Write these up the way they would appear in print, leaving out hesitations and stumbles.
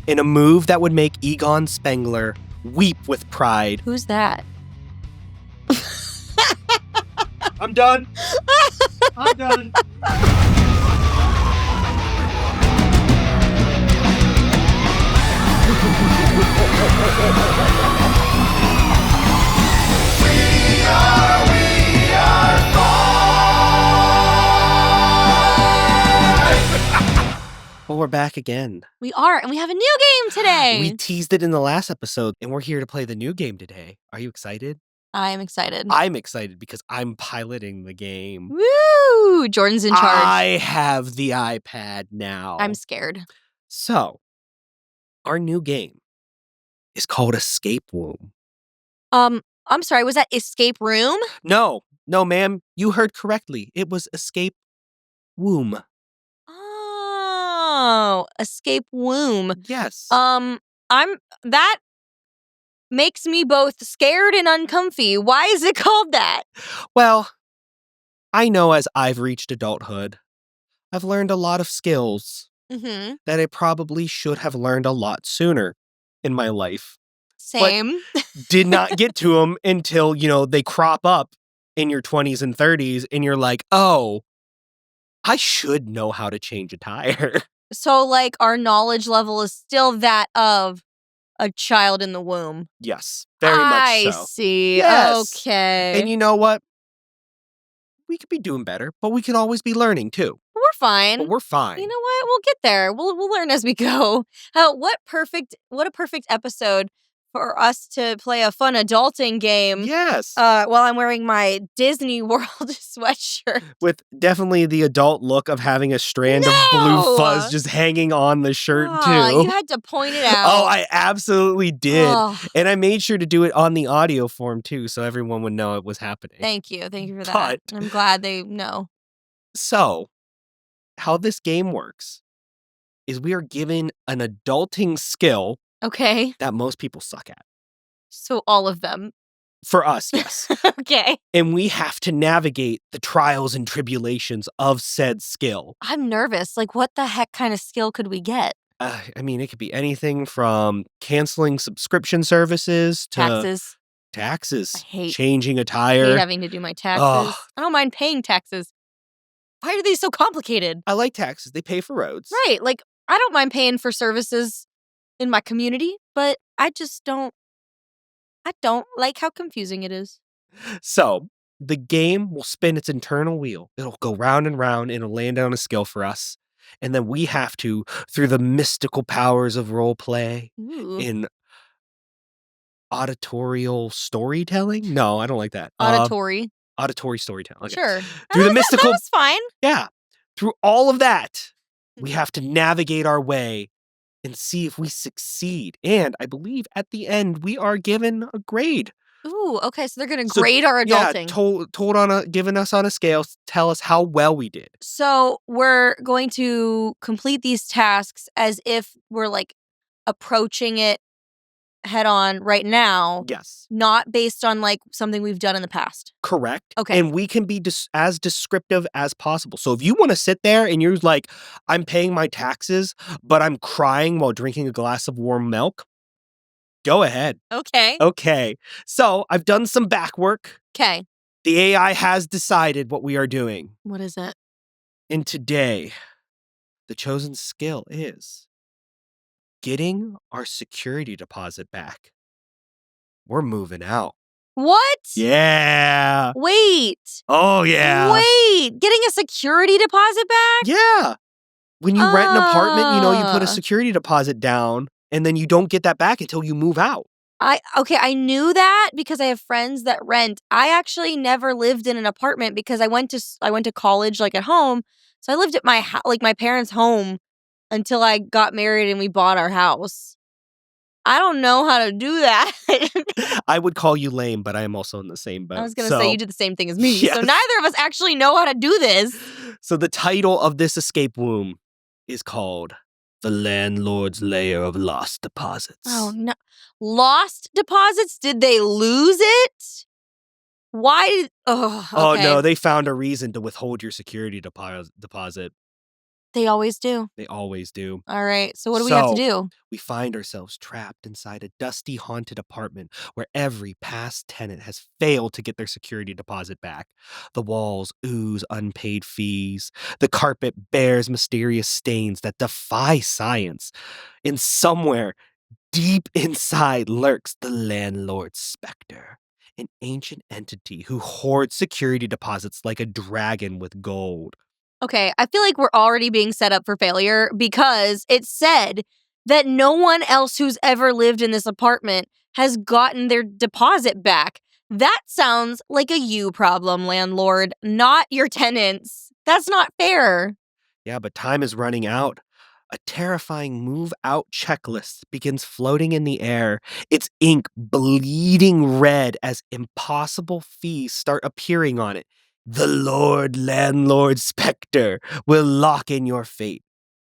in a move that would make Egon Spengler weep with pride. Who's that? I'm done. I'm done. Well, we're back again. We are, and we have a new game today. We teased it in the last episode, and we're here to play the new game today. Are you excited? I am excited. I'm excited because I'm piloting the game. Woo! Jordan's in charge. I have the iPad now. I'm scared. So, our new game is called Escape Womb. I'm sorry, was that Escape Room? No, ma'am. You heard correctly. It was Escape Womb. Oh, Escape Womb. Yes. That makes me both scared and uncomfy. Why is it called that? Well, I know as I've reached adulthood, I've learned a lot of skills that I probably should have learned a lot sooner in my life. Same. Did not get to them until, they crop up in your 20s and 30s and you're like, oh, I should know how to change a tire. So, our knowledge level is still that of a child in the womb. Yes, very much so. I see. Yes. Okay. And you know what? We could be doing better, but we can always be learning too. We're fine. But we're fine. You know what? We'll get there. We'll learn as we go. What a perfect episode for us to play a fun adulting game. Yes. While I'm wearing my Disney World sweatshirt. With definitely the adult look of having a strand of blue fuzz just hanging on the shirt too. You had to point it out. Oh, I absolutely did. And I made sure to do it on the audio form too, so everyone would know it was happening. Thank you for that. I'm glad they know. So, how this game works is we are given an adulting skill that most people suck at. So all of them. For us, yes. Okay. And we have to navigate the trials and tribulations of said skill. I'm nervous. What the heck kind of skill could we get? It could be anything from canceling subscription services to taxes. I hate changing a tire. I hate having to do my taxes. I don't mind paying taxes. Why are these so complicated? I like taxes. They pay for roads. Right. I don't mind paying for services in my community, but I don't like how confusing it is. So, the game will spin its internal wheel. It'll go round and round and it'll land on a skill for us. And then we have to, through the mystical powers of role play in auditorial storytelling. No, I don't like that. Auditory storytelling. Okay. Sure. Through the mystical. That was fine. Yeah. Through all of that, we have to navigate our way and see if we succeed. And I believe at the end, we are given a grade. Ooh, okay. So they're going to grade our adulting. Yeah, given us on a scale, tell us how well we did. So we're going to complete these tasks as if we're approaching it head on right now. Yes. Not based on something we've done in the past. Correct. Okay. And we can be as descriptive as possible. So if you want to sit there and you're like, I'm paying my taxes, but I'm crying while drinking a glass of warm milk, go ahead. Okay. So I've done some back work. Okay. The AI has decided what we are doing. What is it? And today, the chosen skill is getting our security deposit back. We're moving out. What? Yeah. Wait. Oh, yeah. Wait. Getting a security deposit back? Yeah. When you rent an apartment, you put a security deposit down and then you don't get that back until you move out. I knew that because I have friends that rent. I actually never lived in an apartment because I went to college at home. So I lived at my my parents' home until I got married and we bought our house. I don't know how to do that. I would call you lame, but I am also in the same boat. I was going to say you did the same thing as me. Yes. So neither of us actually know how to do this. So the title of this escape womb is called The Landlord's Layer of Lost Deposits. Oh, no. Lost deposits? Did they lose it? Why? Okay. Oh, no. They found a reason to withhold your security deposit. They always do. They always do. All right. So what do we have to do? We find ourselves trapped inside a dusty, haunted apartment where every past tenant has failed to get their security deposit back. The walls ooze unpaid fees. The carpet bears mysterious stains that defy science. And somewhere deep inside lurks the Landlord Specter, an ancient entity who hoards security deposits like a dragon with gold. Okay, I feel like we're already being set up for failure because it said that no one else who's ever lived in this apartment has gotten their deposit back. That sounds like a you problem, landlord, not your tenants. That's not fair. Yeah, but time is running out. A terrifying move out checklist begins floating in the air, its ink bleeding red as impossible fees start appearing on it. The Landlord Specter will lock in your fate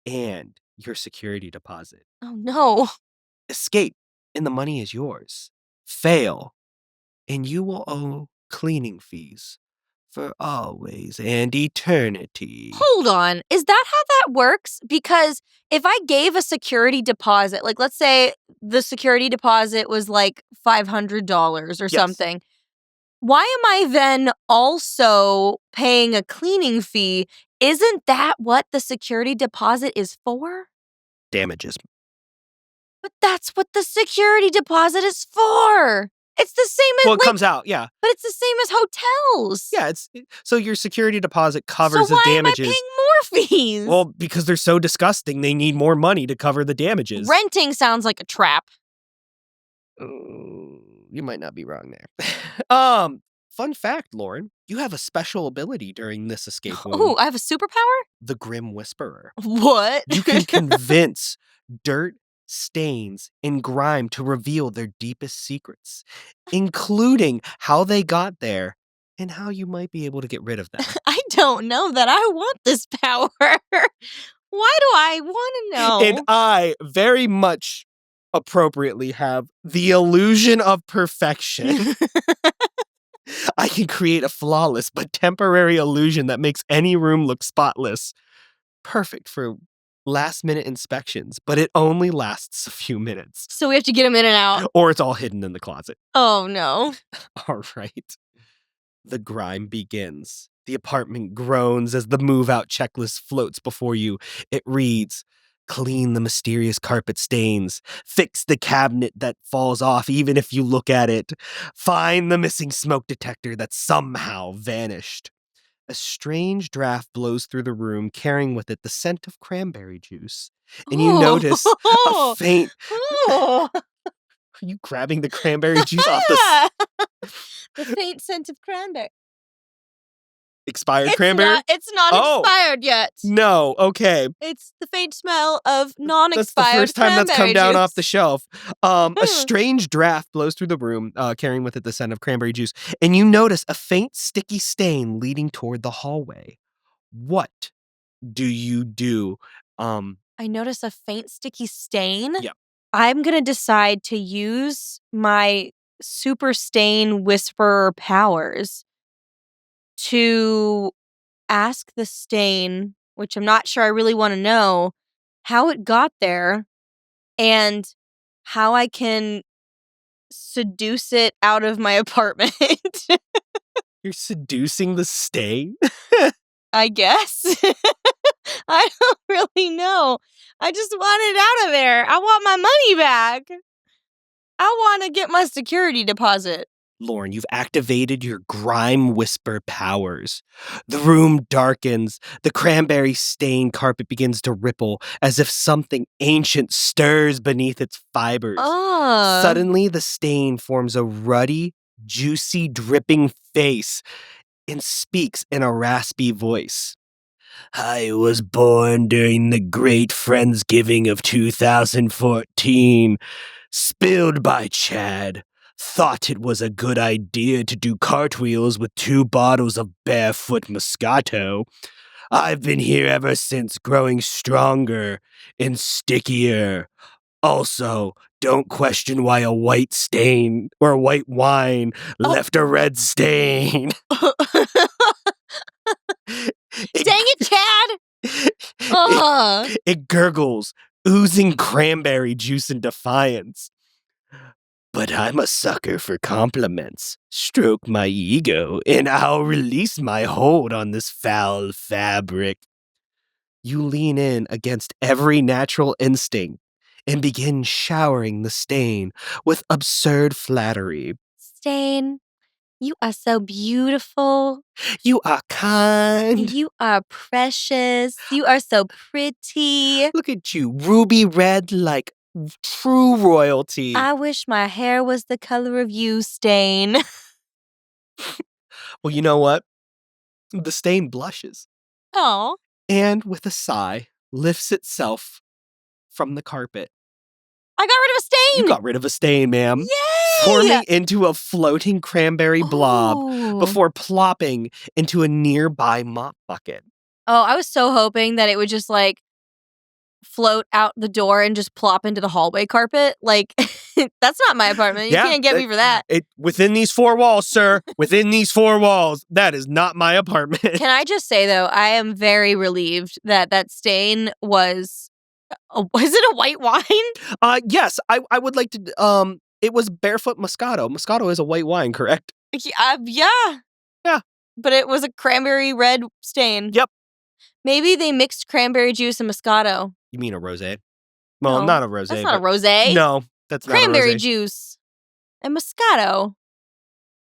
and your security deposit. Oh no. Escape, and the money is yours. Fail, and you will owe cleaning fees for always and eternity. Hold on. Is that how that works? Because if I gave a security deposit, like let's say the security deposit was like $500 or something, why am I then also paying a cleaning fee? Isn't that what the security deposit is for? Damages. But that's what the security deposit is for. It's the same as it comes out, yeah. But it's the same as hotels. Yeah, so your security deposit covers so the damages. So why am I paying more fees? Well, because they're so disgusting, they need more money to cover the damages. Renting sounds like a trap. You might not be wrong there. Fun fact, Lauren, you have a special ability during this escape wound. Oh, I have a superpower? The Grim Whisperer. What? You can convince dirt, stains, and grime to reveal their deepest secrets, including how they got there and how you might be able to get rid of them. I don't know that I want this power. Why do I want to know? And I very much appropriately have the illusion of perfection. I can create a flawless but temporary illusion that makes any room look spotless. Perfect for last-minute inspections, but it only lasts a few minutes. So we have to get them in and out. Or it's all hidden in the closet. Oh, no. All right. The grime begins. The apartment groans as the move-out checklist floats before you. It reads, clean the mysterious carpet stains. Fix the cabinet that falls off even if you look at it. Find the missing smoke detector that somehow vanished. A strange draft blows through the room, carrying with it the scent of cranberry juice. And you notice a faint... Are you grabbing the cranberry juice off the faint scent of cranberry. Expired cranberry? It's not expired yet. No, okay. It's the faint smell of non-expired That's the first time that's come down off the shelf. A Hmm. strange draft blows through the room, carrying with it the scent of cranberry juice, and you notice a faint sticky stain leading toward the hallway. What do you do? I notice a faint sticky stain. Yep. I'm going to decide to use my super stain whisperer powers to ask the stain, which I'm not sure I really want to know, how it got there and how I can seduce it out of my apartment. You're seducing the stain? I guess. I don't really know. I just want it out of there. I want my money back. I want to get my security deposit. Lauren, you've activated your grime whisper powers. The room darkens. The cranberry stained carpet begins to ripple as if something ancient stirs beneath its fibers. Suddenly, the stain forms a ruddy, juicy, dripping face and speaks in a raspy voice. I was born during the great Friendsgiving of 2014. Spilled by Chad. Thought it was a good idea to do cartwheels with 2 bottles of barefoot Moscato. I've been here ever since, growing stronger and stickier. Also, don't question why a white stain or white wine left a red stain. Dang it, Chad! Ugh. It gurgles, oozing cranberry juice in defiance. But I'm a sucker for compliments. Stroke my ego, and I'll release my hold on this foul fabric. You lean in against every natural instinct and begin showering the stain with absurd flattery. Stain, you are so beautiful. You are kind. You are precious. You are so pretty. Look at you, ruby red like true royalty. I wish my hair was the color of you, Stain. Well, you know what? The stain blushes. Oh. And with a sigh, lifts itself from the carpet. I got rid of a stain! You got rid of a stain, ma'am. Yay! Forming into a floating cranberry blob Ooh. before plopping into a nearby mop bucket. Oh, I was so hoping that it would just like float out the door and just plop into the hallway carpet. Like, that's not my apartment. You can't get me for that. Within these four walls, sir. Within these four walls. That is not my apartment. Can I just say, though, I am very relieved that that stain was... was it a white wine? Yes, I would like to... It was Barefoot Moscato. Moscato is a white wine, correct? Yeah. Yeah. But it was a cranberry red stain. Yep. Maybe they mixed cranberry juice and Moscato. You mean a rosé? Well, No, not a rosé. That's not a rosé. No, that's not a rosé. Cranberry juice and Moscato.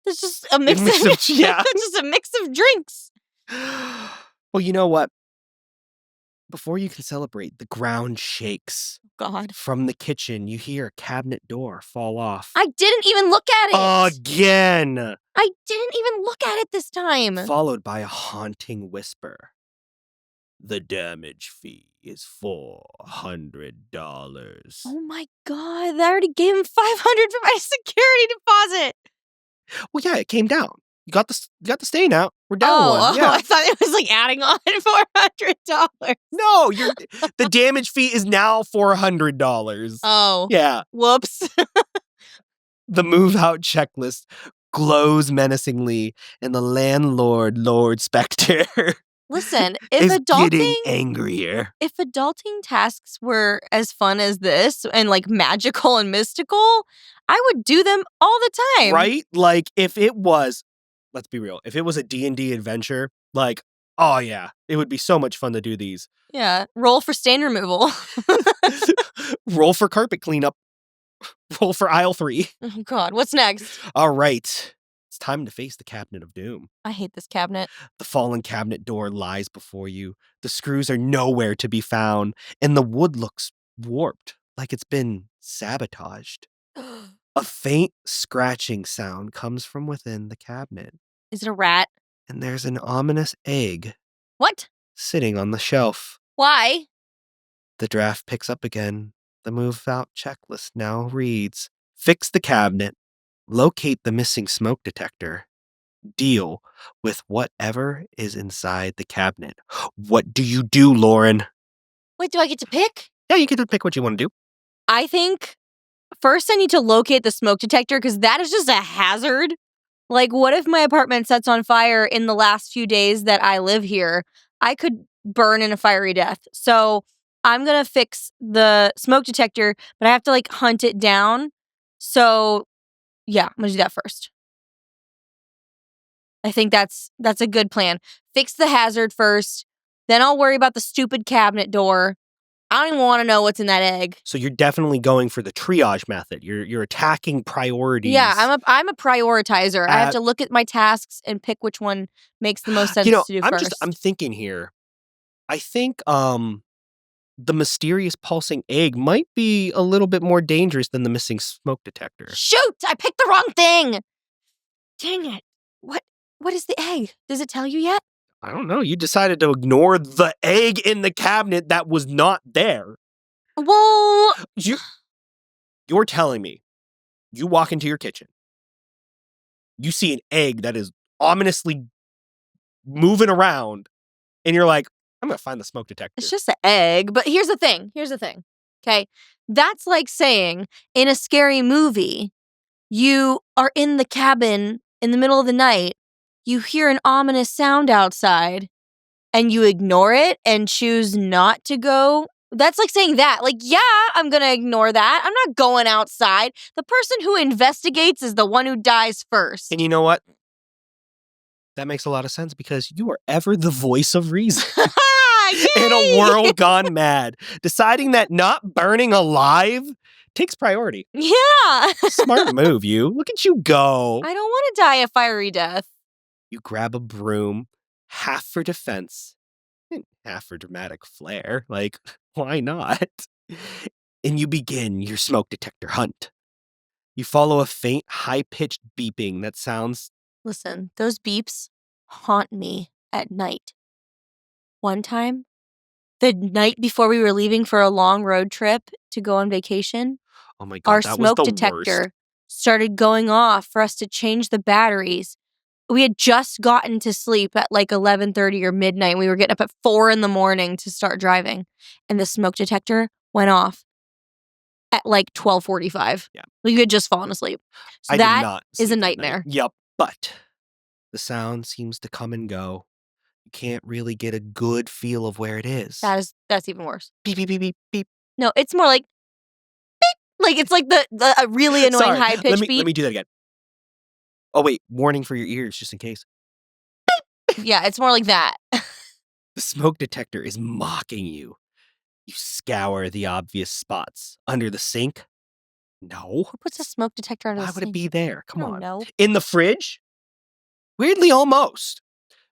That's just a mix of yeah. That's just a mix of drinks. Well, you know what? Before you can celebrate, the ground shakes. God. From the kitchen, you hear a cabinet door fall off. I didn't even look at it. Again! I didn't even look at it this time. Followed by a haunting whisper. The damage fee is $400. Oh my God, I already gave him $500 for my security deposit. Well, yeah, it came down. You got the stain out. We're down one. Yeah. I thought it was like adding on $400. No, the damage fee is now $400. Oh. Yeah. Whoops. The move-out checklist glows menacingly, and the Landlord Specter Listen, is getting angrier. If adulting tasks were as fun as this and like magical and mystical, I would do them all the time. Right? Like if it was, let's be real, if it was a D&D adventure, like, oh yeah, it would be so much fun to do these. Yeah, roll for stain removal. Roll for carpet cleanup. Roll for aisle 3. Oh God, what's next? All right. It's time to face the cabinet of doom. I hate this cabinet. The fallen cabinet door lies before you. The screws are nowhere to be found, and the wood looks warped, like it's been sabotaged. A faint scratching sound comes from within the cabinet. Is it a rat? And there's an ominous egg. What? Sitting on the shelf. Why? The draft picks up again. The move-out checklist now reads, fix the cabinet, locate the missing smoke detector, deal with whatever is inside the cabinet. What do you do, Lauran? Wait, do I get to pick? Yeah, you get to pick what you want to do. I think first I need to locate the smoke detector because that is just a hazard. Like, what if my apartment sets on fire in the last few days that I live here? I could burn in a fiery death. So I'm going to fix the smoke detector, but I have to like hunt it down. So yeah, I'm going to do that first. I think that's a good plan. Fix the hazard first, then I'll worry about the stupid cabinet door. I don't even want to know what's in that egg. So you're definitely going for the triage method. You're attacking priorities. Yeah, I'm a prioritizer. I have to look at my tasks and pick which one makes the most sense to do first. I'm thinking here. I think the mysterious pulsing egg might be a little bit more dangerous than the missing smoke detector. Shoot! I picked the wrong thing! Dang it. What is the egg? Does it tell you yet? I don't know. You decided to ignore the egg in the cabinet that was not there. Well... You're telling me you walk into your kitchen, you see an egg that is ominously moving around, and you're like, I'm going to find the smoke detector. It's just an egg, but here's the thing. Okay? That's like saying, in a scary movie, you are in the cabin in the middle of the night, you hear an ominous sound outside, and you ignore it and choose not to go, that's like saying that. Like, yeah, I'm going to ignore that. I'm not going outside. The person who investigates is the one who dies first. And you know what? That makes a lot of sense because you are ever the voice of reason in a world gone mad. Deciding that not burning alive takes priority. Yeah. Smart move, you. Look at you go. I don't want to die a fiery death. You grab a broom, half for defense and half for dramatic flair. Like, why not? And you begin your smoke detector hunt. You follow a faint, high-pitched beeping that sounds... Listen, those beeps haunt me at night. One time, the night before we were leaving for a long road trip to go on vacation, Oh my God, our that was smoke the detector worst. started going off for us to change the batteries. We had just gotten to sleep at like 11:30 or midnight. We were getting up at 4 a.m. to start driving. And the smoke detector went off at like 12:45. Yeah. We had just fallen asleep. So I that did not is a sleep that nightmare. night. Yep. But the sound seems to come and go. You can't really get a good feel of where it is. That's even worse. Beep, beep, beep, beep, beep. No, it's more like beep. Like it's like the a really annoying high-pitched beep. Let me do that again. Oh, wait. Warning for your ears, just in case. Yeah, it's more like that. The smoke detector is mocking you. You scour the obvious spots. Under the sink? No. Who puts a smoke detector under the Why sink? would it be there? Come on. No. In the fridge? Weirdly, almost.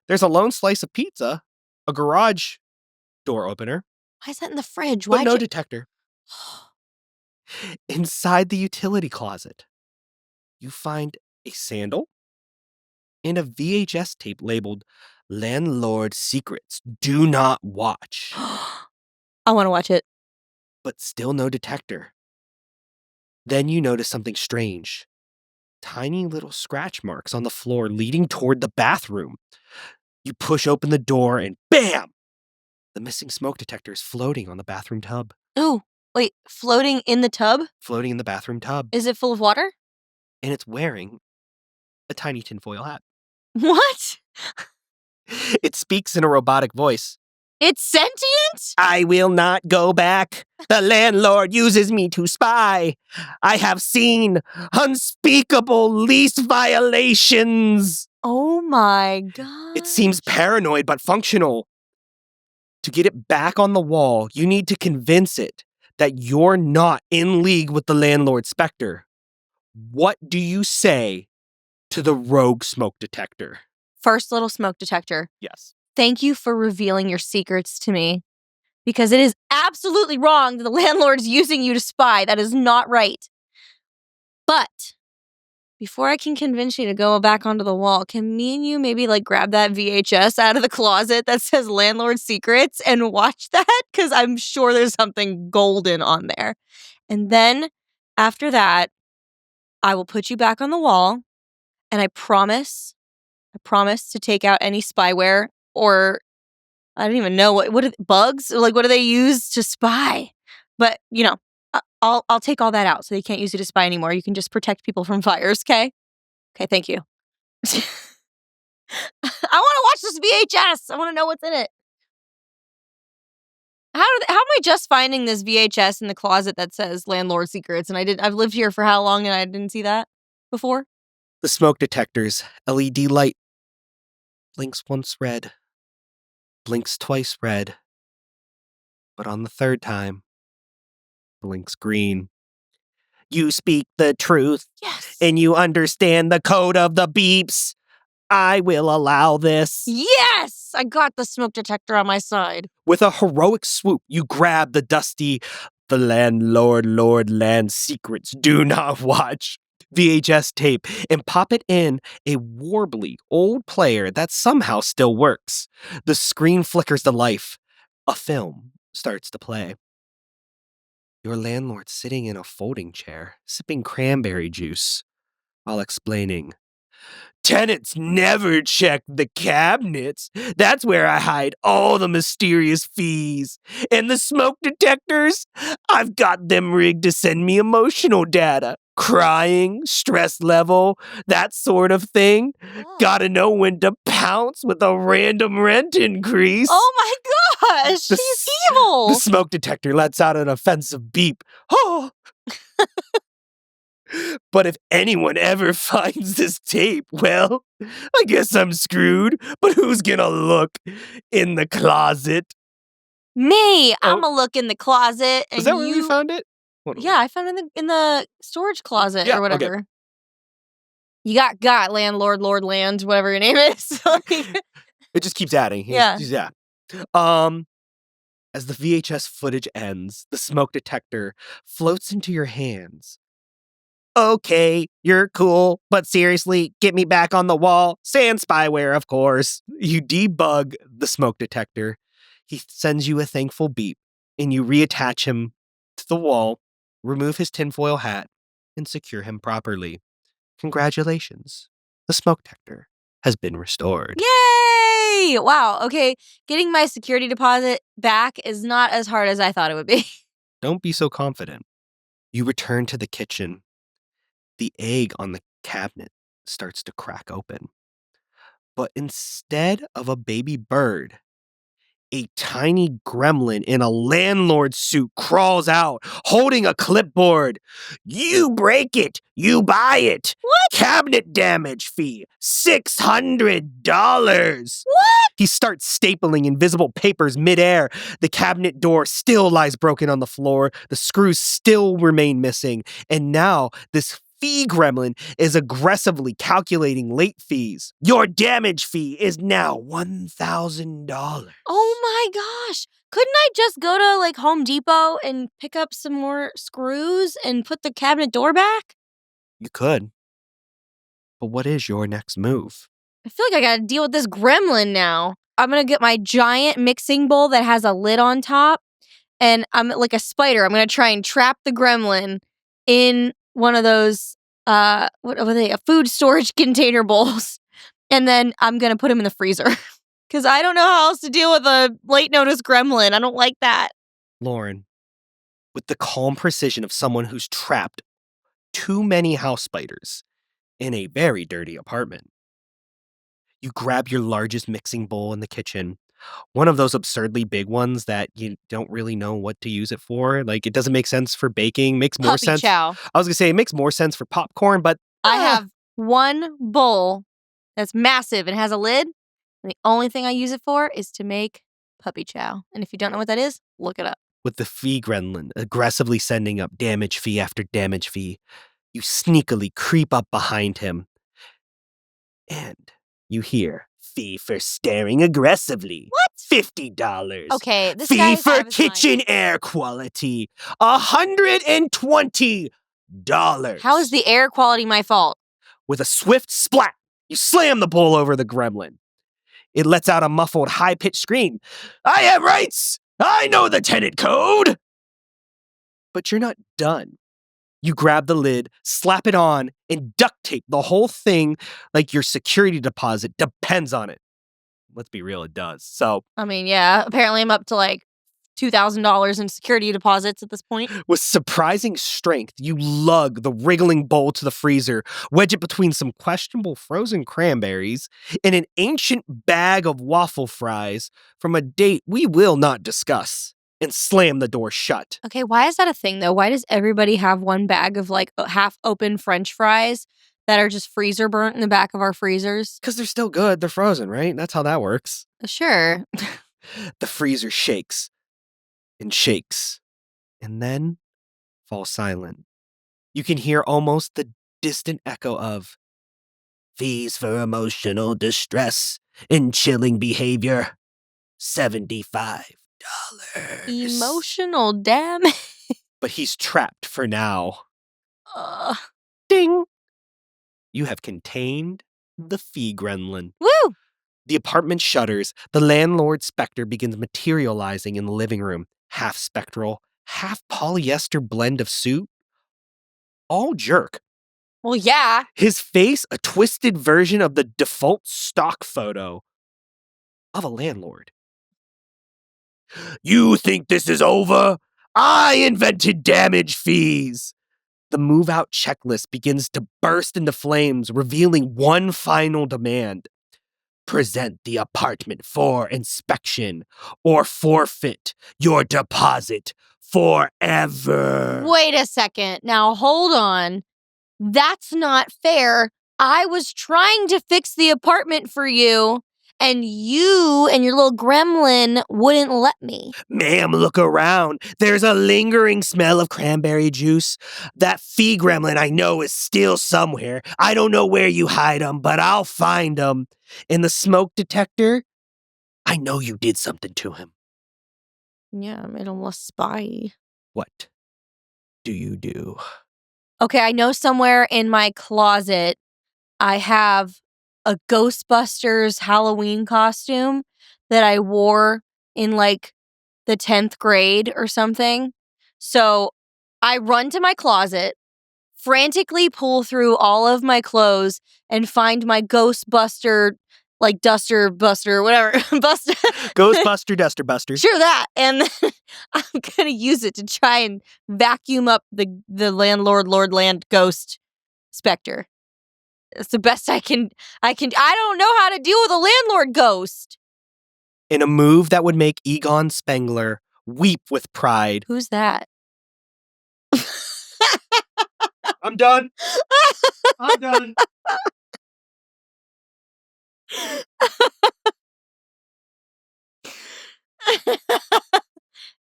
There's a lone slice of pizza, a garage door opener, Why is that in the fridge? but no detector. Inside the utility closet, you find a sandal and a VHS tape labeled Landlord Secrets. Do not watch. I want to watch it. But still no detector. Then you notice something strange. Tiny little scratch marks on the floor leading toward the bathroom. You push open the door and bam! The missing smoke detector is floating on the bathroom tub. Ooh, wait, floating in the tub? Floating in the bathroom tub. Is it full of water? And it's wearing a tiny tinfoil hat. What? It speaks in a robotic voice. It's sentient? I will not go back. The landlord uses me to spy. I have seen unspeakable lease violations. Oh my god. It seems paranoid but functional. To get it back on the wall, you need to convince it that you're not in league with the Landlord Specter. What do you say to the rogue smoke detector? First little smoke detector. Yes. Thank you for revealing your secrets to me. Because it is absolutely wrong that the landlord is using you to spy. That is not right. But before I can convince you to go back onto the wall, can me and you maybe like grab that VHS out of the closet that says Landlord Secrets and watch that? Because I'm sure there's something golden on there. And then after that, I will put you back on the wall and I promise to take out any spyware or I don't even know what are bugs? Like what do they use to spy? But, you know, I'll take all that out so they can't use it to spy anymore. You can just protect people from fires, okay? Okay, thank you. I want to watch this VHS. I want to know what's in it. How am I just finding this VHS in the closet that says Landlord Secrets? And I've lived here for how long and I didn't see that before? The smoke detector's LED light blinks once red, blinks twice red, but on the third time, blinks green. You speak the truth, Yes. and you understand the code of the beeps. I will allow this. Yes! I got the smoke detector on my side. With a heroic swoop, you grab the dusty, the Lord land secrets, do not watch VHS tape and pop it in a warbly old player that somehow still works. The screen flickers to life. A film starts to play. Your landlord's sitting in a folding chair, sipping cranberry juice, while explaining, tenants never check the cabinets. That's where I hide all the mysterious fees. And the smoke detectors, I've got them rigged to send me emotional data. Crying, stress level, that sort of thing. Oh. Gotta know when to pound pounce with a random rent increase. Oh my gosh, she's evil. The smoke detector lets out an offensive beep. Oh! But if anyone ever finds this tape, well, I guess I'm screwed. But who's gonna look in the closet? Me! I'm gonna look in the closet. And Is that where you found it? Yeah, I found it in the storage closet or whatever. Okay. You got landlord, lord, land, whatever your name is. It just keeps adding. Yeah. As the VHS footage ends, the smoke detector floats into your hands. Okay, you're cool, but seriously, get me back on the wall. Sand spyware, of course. You debug the smoke detector. He sends you a thankful beep, and you reattach him to the wall, remove his tinfoil hat, and secure him properly. Congratulations. The smoke detector has been restored. Yay! Wow, okay. Getting my security deposit back is not as hard as I thought it would be. Don't be so confident. You return to the kitchen. The egg on the cabinet starts to crack open. But instead of a baby bird, a tiny gremlin in a landlord suit crawls out, holding a clipboard. You break it, you buy it. What? Cabinet damage fee, $600. What? He starts stapling invisible papers midair. The cabinet door still lies broken on the floor. The screws still remain missing. And now this fee gremlin is aggressively calculating late fees. Your damage fee is now $1,000. Oh my gosh. Couldn't I just go to like Home Depot and pick up some more screws and put the cabinet door back? You could. But what is your next move? I feel like I gotta deal with this gremlin now. I'm gonna get my giant mixing bowl that has a lid on top, and I'm like a spider. I'm gonna try and trap the gremlin in one of those, what are they? Food storage container bowls. And then I'm gonna put him in the freezer. Because I don't know how else to deal with a late notice gremlin. I don't like that. Lauren, with the calm precision of someone who's trapped too many house spiders in a very dirty apartment, you grab your largest mixing bowl in the kitchen, one of those absurdly big ones that you don't really know what to use it for. Like, it doesn't make sense for baking. Makes more sense. Chow. I was gonna say it makes more sense for popcorn, but I have one bowl that's massive and has a lid. And the only thing I use it for is to make puppy chow. And if you don't know what that is, look it up. With the fee gremlin aggressively sending up damage fee after damage fee, you sneakily creep up behind him. And you hear, fee for staring aggressively. What? $50. Okay, this fee guy for kitchen air quality. $120. How is the air quality my fault? With a swift splat, you slam the bowl over the gremlin. It lets out a muffled, high-pitched scream. I have rights! I know the tenant code! But you're not done. You grab the lid, slap it on, and duct tape the whole thing like your security deposit depends on it. Let's be real, it does. So, I mean, yeah, apparently I'm up to like $2,000 in security deposits at this point. With surprising strength, you lug the wriggling bowl to the freezer, wedge it between some questionable frozen cranberries and an ancient bag of waffle fries from a date we will not discuss, and slam the door shut. Okay, why is that a thing though? Why does everybody have one bag of like half open French fries that are just freezer burnt in the back of our freezers? Because they're still good. They're frozen, right? That's how that works. Sure. The freezer shakes and shakes, and then falls silent. You can hear almost the distant echo of fees for emotional distress and chilling behavior, $75. Emotional damage. But he's trapped for now. Ding! You have contained the fee gremlin. Woo! The apartment shudders. The landlord specter begins materializing in the living room. Half spectral, half polyester blend of suit. All jerk. Well, yeah. His face, a twisted version of the default stock photo of a landlord. You think this is over? I invented damage fees. The move-out checklist begins to burst into flames, revealing one final demand. present the apartment for inspection or forfeit your deposit forever. Wait a second. Now, hold on. That's not fair. I was trying to fix the apartment for you, and you and your little gremlin wouldn't let me. Ma'am, look around. There's a lingering smell of cranberry juice. That fee gremlin I know is still somewhere. I don't know where you hide him, but I'll find him. In the smoke detector, I know you did something to him. Yeah, I made him less spy. What do you do? Okay, I know somewhere in my closet I have a Ghostbusters Halloween costume that I wore in like the 10th grade or something. So I run to my closet, frantically pull through all of my clothes, and find my Ghostbuster, like Duster Buster, whatever. Buster. Ghostbuster, Duster Buster. Sure, that. And then I'm going to use it to try and vacuum up the Landlord Land Ghost Specter. It's the best I can. I don't know how to deal with a landlord ghost. In a move that would make Egon Spengler weep with pride. Who's that? I'm done. I'm done.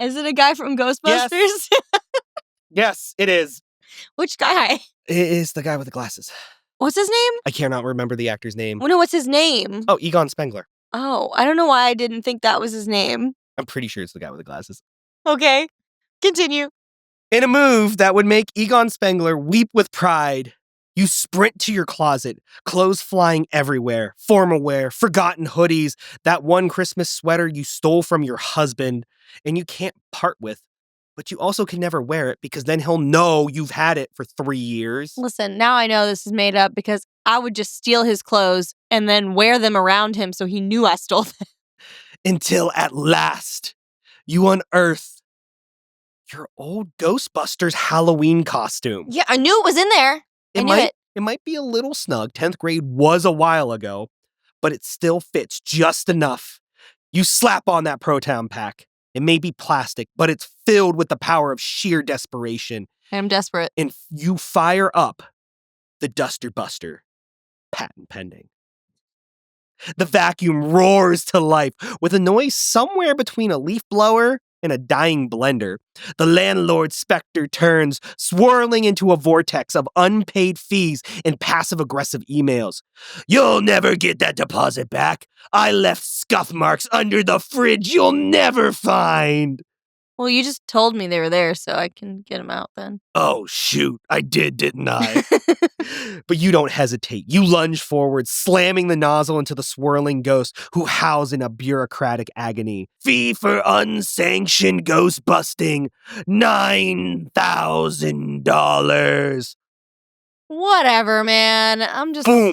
Is it a guy from Ghostbusters? Yes, it is. Which guy? It is the guy with the glasses. What's his name? I cannot remember the actor's name. Well, no, what's his name? Oh, Egon Spengler. Oh, I don't know why I didn't think that was his name. I'm pretty sure it's the guy with the glasses. Okay, continue. In a move that would make Egon Spengler weep with pride, you sprint to your closet, clothes flying everywhere, formal wear, forgotten hoodies, that one Christmas sweater you stole from your husband and you can't part with, but you also can never wear it because then he'll know you've had it for 3 years. Listen, now I know this is made up because I would just steal his clothes and then wear them around him so he knew I stole them. Until at last, you unearth your old Ghostbusters Halloween costume. Yeah, I knew it was in there. I knew it. It might be a little snug. 10th grade was a while ago, but it still fits just enough. You slap on that Proton pack. It may be plastic, but it's filled with the power of sheer desperation. I'm desperate. And you fire up the Duster Buster, patent pending. The vacuum roars to life with a noise somewhere between a leaf blower and a dying blender. The Landlord Specter turns, swirling into a vortex of unpaid fees and passive-aggressive emails. You'll never get that deposit back. I left scuff marks under the fridge you'll never find. Well, you just told me they were there, so I can get them out then. Oh, shoot. I did, didn't I? But you don't hesitate. You lunge forward, slamming the nozzle into the swirling ghost who howls in a bureaucratic agony. Fee for unsanctioned ghost busting, $9,000. Whatever, man. I'm just Boom.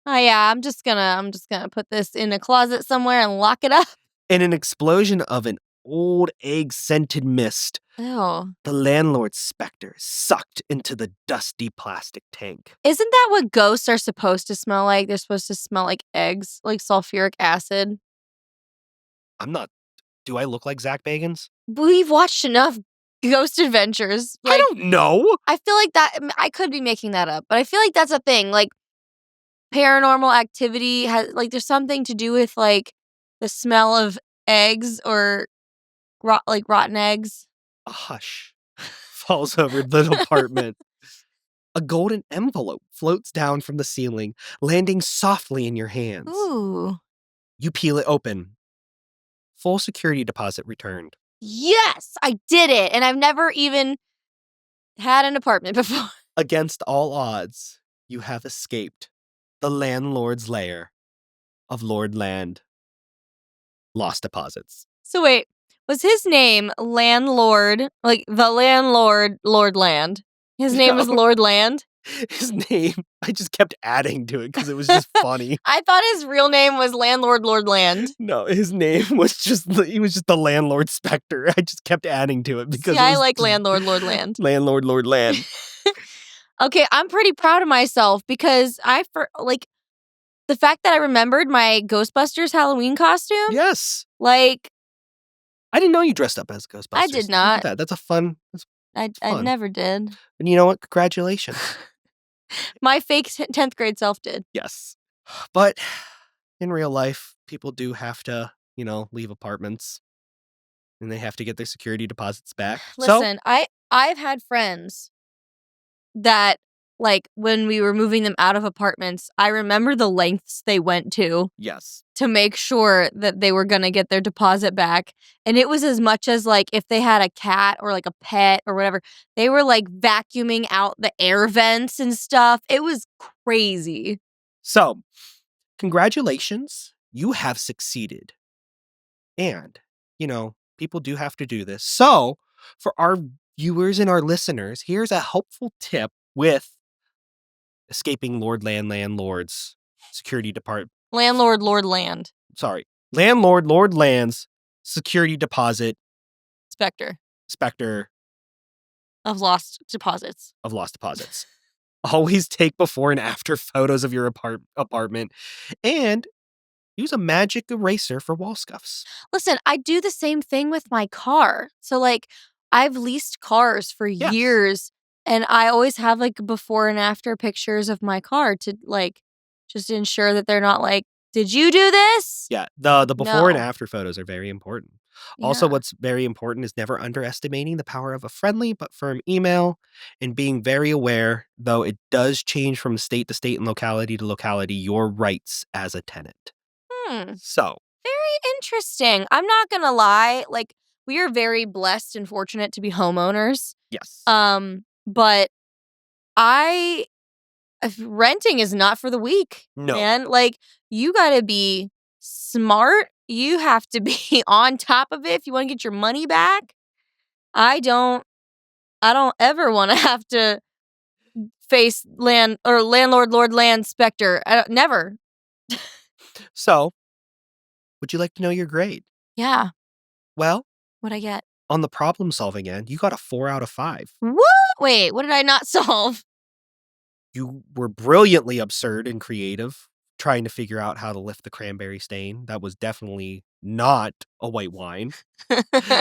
Oh yeah, I'm just gonna put this in a closet somewhere and lock it up. In an explosion of an old egg-scented mist, Ew. the Landlord Specter sucked into the dusty plastic tank. Isn't that what ghosts are supposed to smell like? They're supposed to smell like eggs, like sulfuric acid. Do I look like Zach Bagans? We've watched enough ghost adventures. I don't know. I feel like that, I could be making that up, but I feel like that's a thing. Like, paranormal activity has, like, there's something to do with, like, the smell of eggs or, rotten eggs. A hush falls over the apartment. A golden envelope floats down from the ceiling, landing softly in your hands. Ooh. You peel it open. Full security deposit returned. Yes, I did it. And I've never even had an apartment before. Against all odds, you have escaped the landlord's lair of Lord Land. Lost deposits. So wait, was his name Landlord, like the landlord, Lord Land? His name was Lord Land? His name, I just kept adding to it because it was just funny. I thought his real name was Landlord Lord Land. No, his name was he was just the Landlord Specter. I just kept adding to it because I like Landlord Lord Land. Landlord Lord Land. Okay, I'm pretty proud of myself because The fact that I remembered my Ghostbusters Halloween costume? Yes. Like, I didn't know you dressed up as Ghostbusters. I did Look at not. that. That's fun. I Fun. never did. And you know what? Congratulations. My fake 10th grade self did. Yes. But in real life, people do have to, leave apartments and they have to get their security deposits back. So, Listen, I've had friends that, like, when we were moving them out of apartments, I remember the lengths they went to yes. make sure that they were gonna get their deposit back, and it was as much as, like, if they had a cat or, like, a pet or whatever, they were, like, vacuuming out the air vents and stuff. It was crazy. So, congratulations. You have succeeded. And, people do have to do this. So, for our viewers and our listeners, here's a helpful tip with escaping Landlord's security department. Landlord, Lord Land. Sorry. Lord Land's security deposit Specter. Specter Of lost deposits. Always take before and after photos of your apartment and use a magic eraser for wall scuffs. Listen, I do the same thing with my car. So, like, I've leased cars for years, and I always have, like, before and after pictures of my car to, like, just ensure that they're not like, "Did you do this?" Yeah, the before and No. after photos are very important. Also, Yeah. what's very important is never underestimating the power of a friendly but firm email and being very aware, though it does change from state to state and locality to locality, your rights as a tenant. Hmm. So, Very interesting. I'm not gonna lie, like, we are very blessed and fortunate to be homeowners. yes. But I renting is not for the weak, No. man. Like, you gotta be smart. You have to be on top of it if you wanna get your money back. I don't ever wanna have to face landlord, Lord Land Specter. Never. So, would you like to know your grade? Yeah. Well, What'd I get? on the problem solving end, you got a 4 out of 5. What? Wait, what did I not solve? You were brilliantly absurd and creative, trying to figure out how to lift the cranberry stain. That was definitely not a white wine.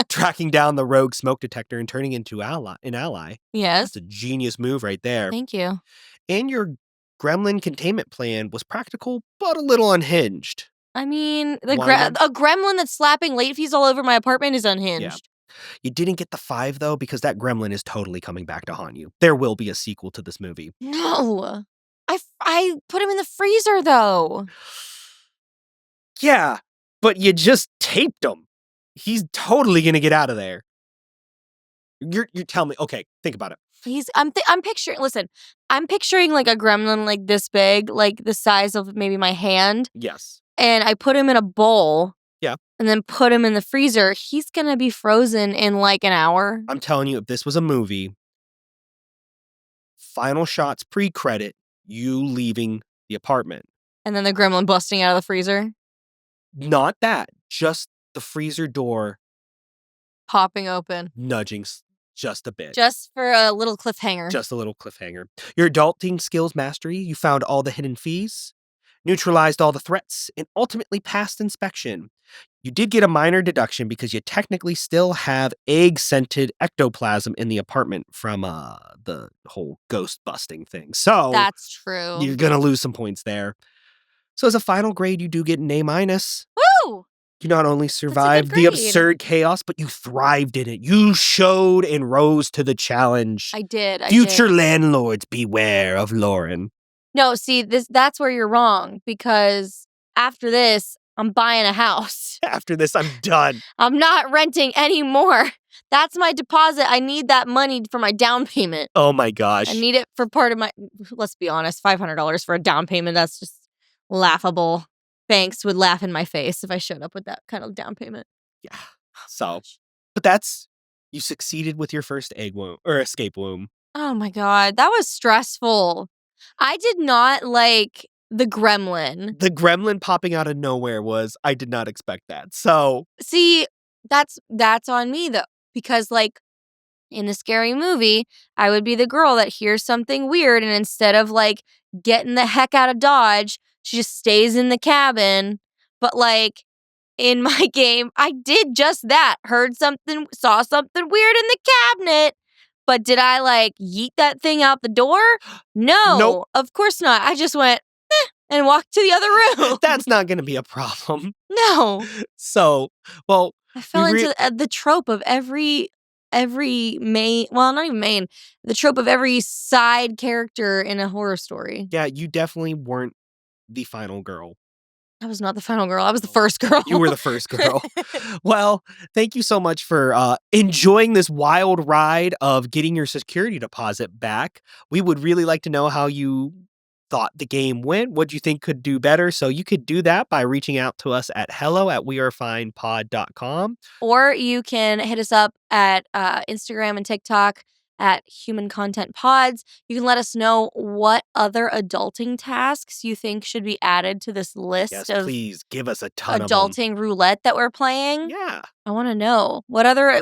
Tracking down the rogue smoke detector and turning into an ally. Yes. That's a genius move right there. Thank you. And your gremlin containment plan was practical, but a little unhinged. I mean, a gremlin that's slapping late fees all over my apartment is unhinged. You didn't get the 5, though, because that gremlin is totally coming back to haunt you. There will be a sequel to this movie. No. I put him in the freezer, though. Yeah, but you just taped him. He's totally gonna get out of there. You're telling me, okay, think about it. I'm picturing like a gremlin like this big, like the size of maybe my hand. Yes. And I put him in a bowl. Yeah. And then put him in the freezer. He's gonna be frozen in like an hour. I'm telling you, if this was a movie, final shots pre-credit, you leaving the apartment. And then the gremlin busting out of the freezer. Not that, just the freezer door Popping open. nudging just a bit. Just for a little cliffhanger. Just a little cliffhanger. Your adulting skills mastery, you found all the hidden fees, neutralized all the threats, and ultimately passed inspection. You did get a minor deduction because you technically still have egg-scented ectoplasm in the apartment from the whole ghost busting thing. So that's true. You're gonna lose some points there. So as a final grade, you do get an A-. Woo! You not only survived the absurd chaos, but you thrived in it. You showed and rose to the challenge. I did. Future landlords, beware of Lauran. No, see, that's where you're wrong, because after this, I'm buying a house. After this, I'm done. I'm not renting anymore. That's my deposit. I need that money for my down payment. Oh my gosh. I need it for part of my, let's be honest, $500 for a down payment. That's just laughable. Banks would laugh in my face if I showed up with that kind of down payment. Yeah. So, but you succeeded with your first escape womb. Oh my God. That was stressful. I did not like the gremlin. The gremlin popping out of nowhere I did not expect that. So. See, that's on me though. Because like in the scary movie, I would be the girl that hears something weird and instead of like getting the heck out of Dodge, She just stays in the cabin. But, like, in my game, I did just that. Saw something weird in the cabinet. But did I, like, yeet that thing out the door? No. Nope. Of course not. I just went, and walked to the other room. That's not going to be a problem. No. So, well, I fell into the trope of every main, well, not even main, the trope of every side character in a horror story. Yeah, you definitely weren't the final girl. I was not the final girl. I was the first girl. You were the first girl. Well, thank you so much for enjoying this wild ride of getting your security deposit back. We would really like to know how you thought the game went, what you think could do better. So you could do that by reaching out to us at hello@wearefinepod.com. Or you can hit us up at Instagram and TikTok at Human Content Pods. You can let us know what other adulting tasks you think should be added to this list of please give us a ton adulting roulette that we're playing. Yeah. I want to know what other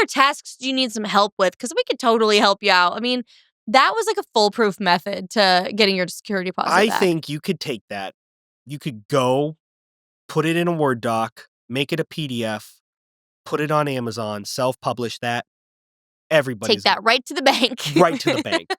tasks do you need some help with? Because we could totally help you out. I mean, that was like a foolproof method to getting your security deposit I back. think you could take that. You could go, put it in a Word doc, make it a PDF, put it on Amazon, self-publish that. Everybody's take that right to the bank. Right to the bank.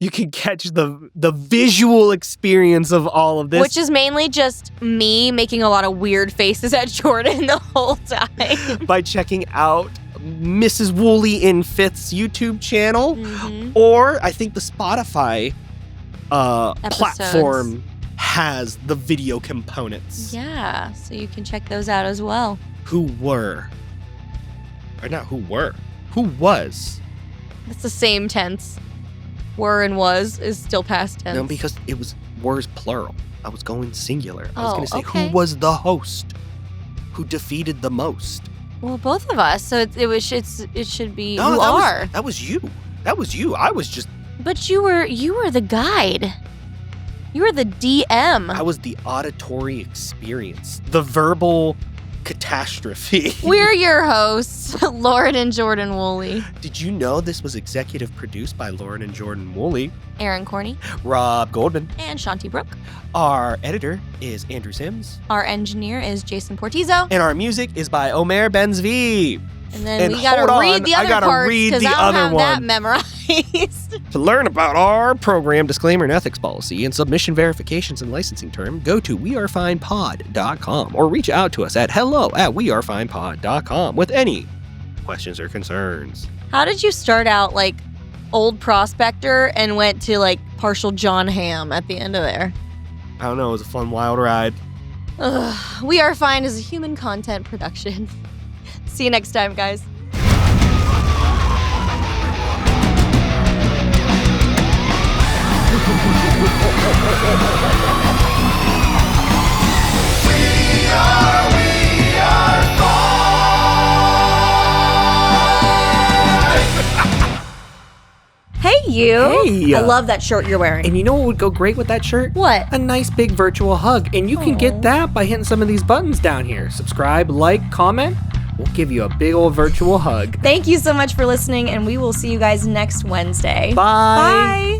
You can catch the visual experience of all of this. Which is mainly just me making a lot of weird faces at Jordan the whole time. By checking out Mrs. Woolley in Fifth's YouTube channel. Mm-hmm. Or I think the Spotify platform has the video components. Yeah, so you can check those out as well. Who was? It's the same tense. Were and was is still past tense. No, because it was were plural. I was going singular. I was going to say, okay. Who was the host? Who defeated the most? Well, both of us. So it should be No, who are. That was you. That was you. I was just. But you were the guide. You were the DM. I was the auditory experience. The verbal catastrophe. We're your hosts, Lauran and Jordan Woolley. Did you know this was executive produced by Lauran and Jordan Woolley, Aaron Corney, Rob Goldman, and Shanti Brooke? Our editor is Andrew Sims. Our engineer is Jason Portizo. And our music is by Omer Benzvi. And then we gotta read the other parts because I don't have that memorized. To learn about our program disclaimer and ethics policy and submission verifications and licensing term, go to wearefinepod.com or reach out to us at hello@wearefinepod.com with any questions or concerns. How did you start out like old prospector and went to like partial John Hamm at the end of there? I don't know. It was a fun, wild ride. We Are Fine is a human content production. See you next time, guys. Hey, you. Hey. I love that shirt you're wearing. And you know what would go great with that shirt? What? A nice big virtual hug. And you can get that by hitting some of these buttons down here. Subscribe, like, comment. We'll give you a big old virtual hug. Thank you so much for listening, and we will see you guys next Wednesday. Bye. Bye.